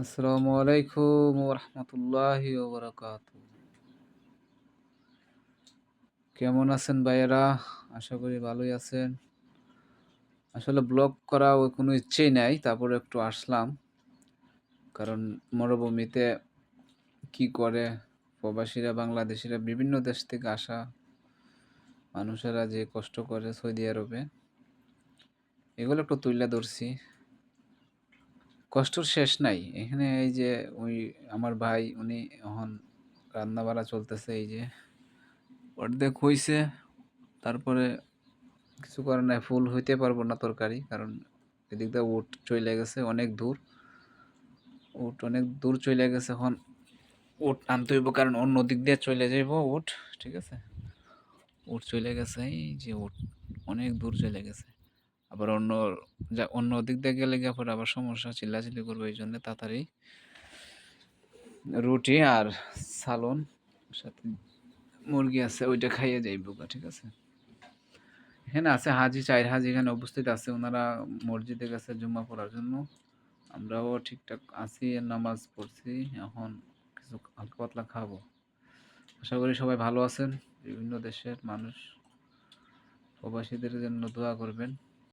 আসসালামু আলাইকুম ওয়া রাহমাতুল্লাহি ওয়া বারাকাতুহু। কেমন আছেন ভাইয়েরা? আশা করি ভালোই আছেন। আসলে ব্লগ করা ওই কোনো ইচ্ছেই নাই। তারপরে একটু আসলাম। কারণ মরুভূমিতে কি করে প্রবাসীরা, বাংলাদেশীরা বিভিন্ন দেশ থেকে আসা মানুষেরা যে কষ্ট করে সৌদি আরবে, এগুলো একটু তুইলা ধরছি। কষ্টর শেষ নাই। এখানে এই যে ওই আমার ভাই উনি এখন রান্নাবাড়া চলতেছে এই যে অর্ধেক হইছে। তারপরে কিছু করার নাই, ফুল হইতে পারবো না তরকারি, কারণ এদিক দিয়ে উট চলে গেছে অনেক দূর। উট অনেক দূর চলে গেছে, এখন উট আনতে হইব, কারণ অন্য দিক দিয়ে চলে যাইব উট। ঠিক আছে, উট চলে গেছে, এই যে উট অনেক দূর চলে গেছে। আবার অন্য দিক দিয়ে গেলে গিয়ে পরে আবার সমস্যা, চিল্লাচিল্লি করবো। এই জন্য তাড়াতাড়ি রুটি আর সালন সাথে মুরগি আছে, ওইটা খাইয়ে যাইব। ঠিক আছে, এখানে আছে হাজি, চার হাজি এখানে উপস্থিত আছে। ওনারা মসজিদে গেছে জুম্মা পড়ার জন্য। আমরাও ঠিকঠাক আছি, নামাজ পড়ছি। এখন কিছু হালকা পাতলা খাবো। আশা করি সবাই ভালো আছেন। বিভিন্ন দেশের মানুষ প্রবাসীদের জন্য দোয়া করবেন।